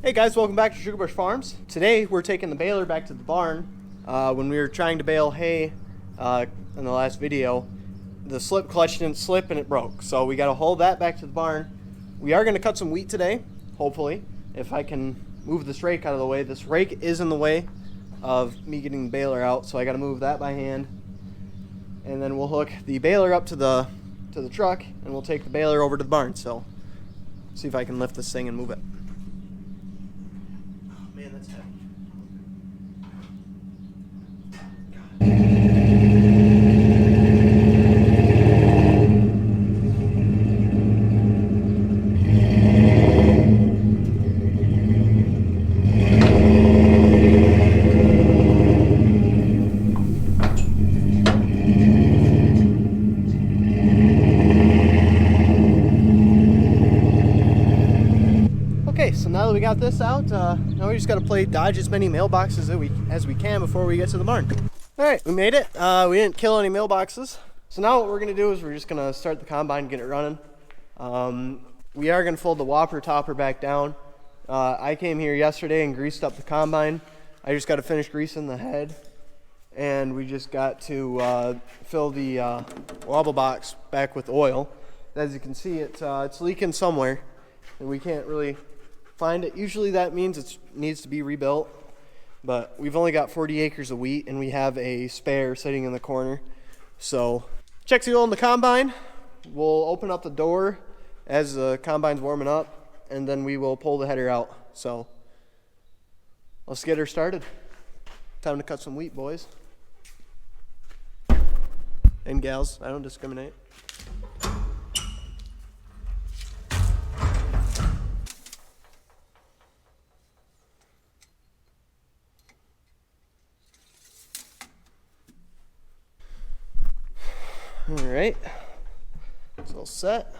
Hey guys, welcome back to Sugarbush Farms. Today we're taking the baler back to the barn. When we were trying to bale hay in the last video, the slip clutch didn't slip and it broke. So we got to haul that back to the barn. We are going to cut some wheat today, hopefully, if I can move this rake out of the way. This rake is in the way of me getting the baler out, so I got to move that by hand. And then we'll hook the baler up to the truck and we'll take the baler over to the barn. So see if I can lift this thing and move it. Man, that's heavy. Okay, so now that we got this out, now we just got to play dodge as many mailboxes as we can before we get to the barn. All right, we made it. We didn't kill any mailboxes. So now what we're gonna do is we're just gonna start the combine and get it running. We are gonna fold the whopper topper back down. I came here yesterday and greased up the combine. I just got to finish greasing the head, and we just got to fill the wobble box back with oil. As you can see, it's leaking somewhere, and we can't really find it. Usually that means it needs to be rebuilt, but we've only got 40 acres of wheat and we have a spare sitting in the corner. So check the oil in the combine. We'll open up the door as the combine's warming up, and then we will pull the header out. So let's get her started. Time to cut some wheat, boys and gals. I don't discriminate. All right, it's all set.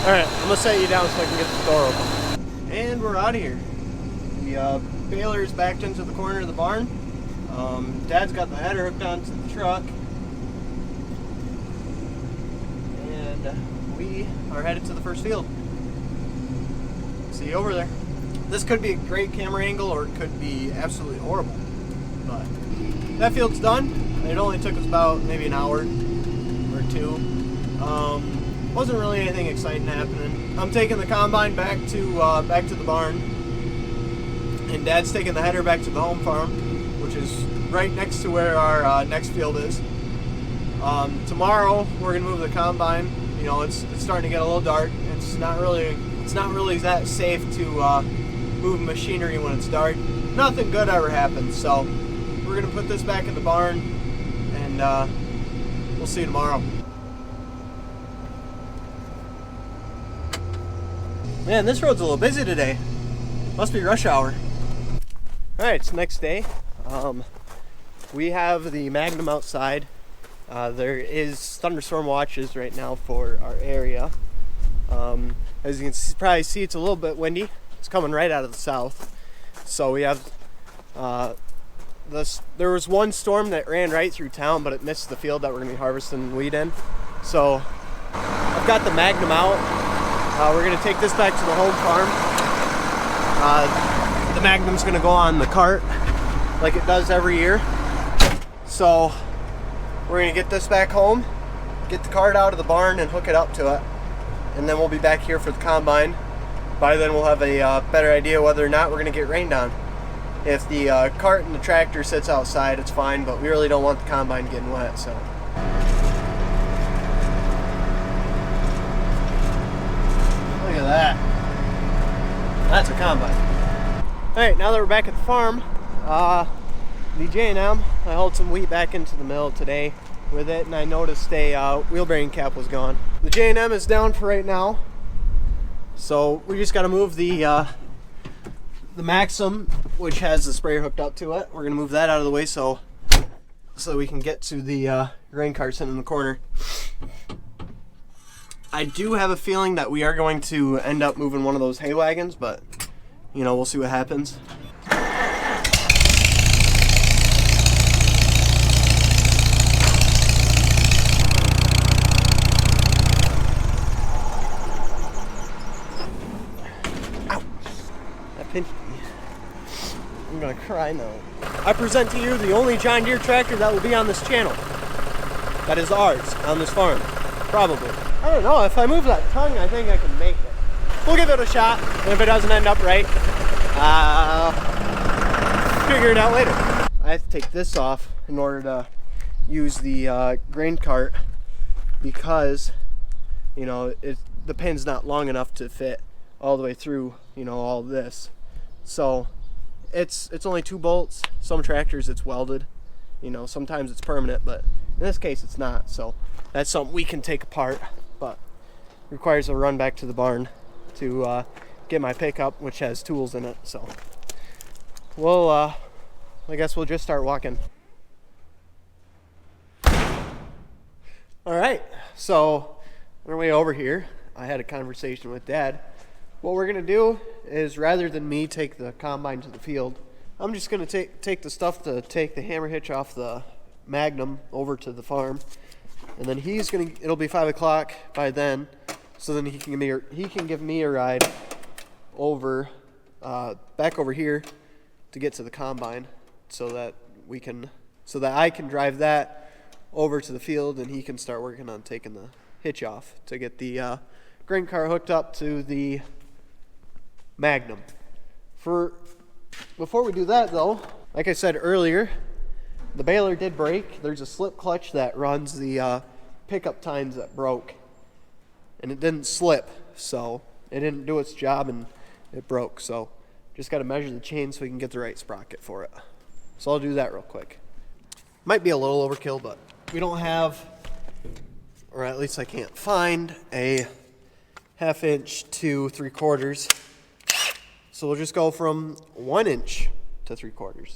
All right, I'm gonna set you down so I can get the door open. And we're out of here. The baler is backed into the corner of the barn. Dad's got the header hooked onto the truck. And we are headed to the first field. See you over there. This could be a great camera angle or it could be absolutely horrible. But that field's done. It only took us about maybe an hour or two. Wasn't really anything exciting happening. I'm taking the combine back to the barn. And Dad's taking the header back to the home farm, which is right next to where our next field is. Tomorrow we're gonna move the combine. You know, it's starting to get a little dark. It's not really that safe to move machinery when it's dark. Nothing good ever happens. So we're gonna put this back in the barn, and we'll see you tomorrow. Man, this road's a little busy today. Must be rush hour. All right, it's the next day. We have the Magnum outside. There is thunderstorm watches right now for our area. As you can probably see, it's a little bit windy. It's coming right out of the south. So we have there was one storm that ran right through town, but it missed the field that we're gonna be harvesting wheat in. So I've got the Magnum out. We're gonna take this back to the home farm. The Magnum's gonna go on the cart like it does every year. So we're gonna get this back home, get the cart out of the barn and hook it up to it. And then we'll be back here for the combine. By then we'll have a better idea whether or not we're gonna get rained on. If the cart and the tractor sits outside, it's fine, but we really don't want the combine getting wet, so. Look at that. That's a combine. Alright, now that we're back at the farm, the J&M, I hauled some wheat back into the mill today with it, and I noticed a wheel bearing cap was gone. The J&M is down for right now, so we just got to move the Maxim, which has the sprayer hooked up to it. We're going to move that out of the way so so we can get to the grain cart sitting in the corner. I do have a feeling that we are going to end up moving one of those hay wagons, but you know, we'll see what happens. I'm gonna cry now. I present to you the only John Deere tractor that will be on this channel. That is ours, on this farm. Probably. I don't know, if I move that tongue, I think I can make it. We'll give it a shot, and if it doesn't end up right, figure it out later. I have to take this off in order to use the grain cart because, you know, the pin's not long enough to fit all the way through, you know, all this. So it's only 2 bolts. Some tractors it's welded, you know, sometimes it's permanent, but in this case it's not. So that's something we can take apart, but requires a run back to the barn to get my pickup, which has tools in it. So we'll I guess we'll just start walking. All right, so on our way over here, I had a conversation with Dad. What we're gonna do is, rather than me take the combine to the field, I'm just gonna take the stuff to take the hammer hitch off the Magnum over to the farm, and then it'll be 5 o'clock by then, so then he can give me a ride over back over here to get to the combine, so that I can drive that over to the field, and he can start working on taking the hitch off to get the grain car hooked up to the Magnum. Before we do that though, like I said earlier, the baler did break. There's a slip clutch that runs the pickup tines that broke, and it didn't slip, so it didn't do its job and it broke. So just got to measure the chain so we can get the right sprocket for it. So I'll do that real quick. Might be a little overkill, but we don't have, or at least I can't find, a 1/2 inch to 3/4. So we'll just go from 1 inch to 3/4.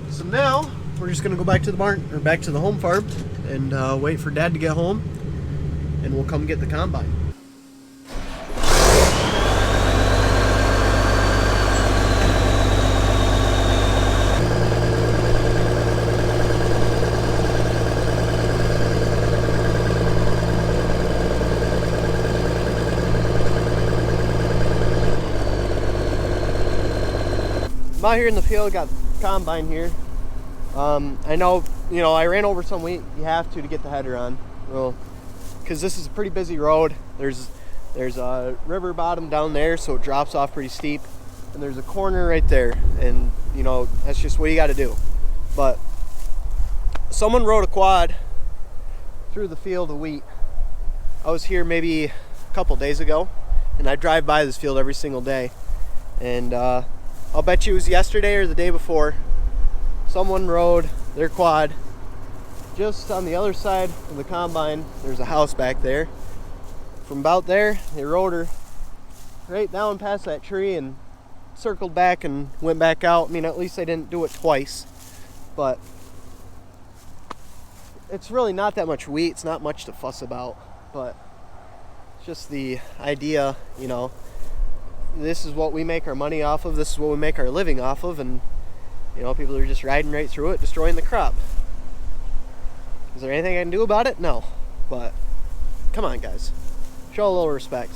So now we're just gonna go back to the barn, or back to the home farm, and wait for Dad to get home, and we'll come get the combine. I'm out here in the field, got the combine here. I know, you know, I ran over some wheat. You have to get the header on, well, because this is a pretty busy road. There's a river bottom down there, so it drops off pretty steep, and there's a corner right there, and you know, that's just what you got to do. But someone rode a quad through the field of wheat. I was here maybe a couple days ago, and I drive by this field every single day, and I'll bet you it was yesterday or the day before, someone rode their quad just on the other side of the combine. There's a house back there. From about there, they rode her right down past that tree and circled back and went back out. I mean, at least they didn't do it twice, but it's really not that much wheat. It's not much to fuss about, but it's just the idea, you know, this is what we make our money off of, this is what we make our living off of, and you know, people are just riding right through it, destroying the crop. Is there anything I can do about it? No. But come on, guys, show a little respect.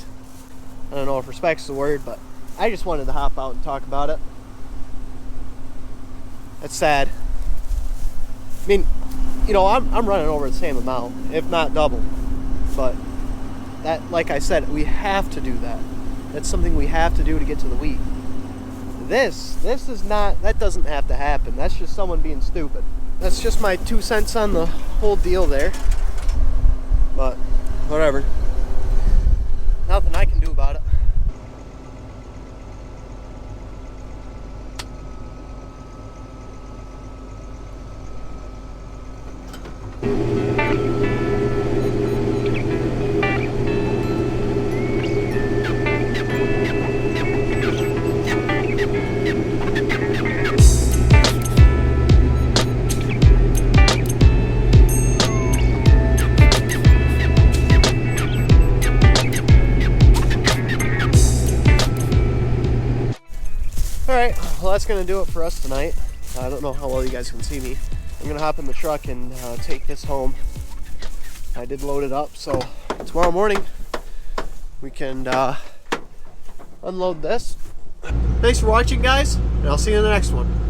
I don't know if respect's the word, but I just wanted to hop out and talk about it. It's sad. I mean, you know, I'm running over the same amount, if not double, but that, like I said, we have to do that. That's something we have to do to get to the wheat. This is not, that doesn't have to happen. That's just someone being stupid. That's just my 2 cents on the whole deal there. But whatever. Nothing I can do about it. Alright, well that's going to do it for us tonight. I don't know how well you guys can see me. I'm going to hop in the truck and take this home. I did load it up, so tomorrow morning we can unload this. Thanks for watching, guys, and I'll see you in the next one.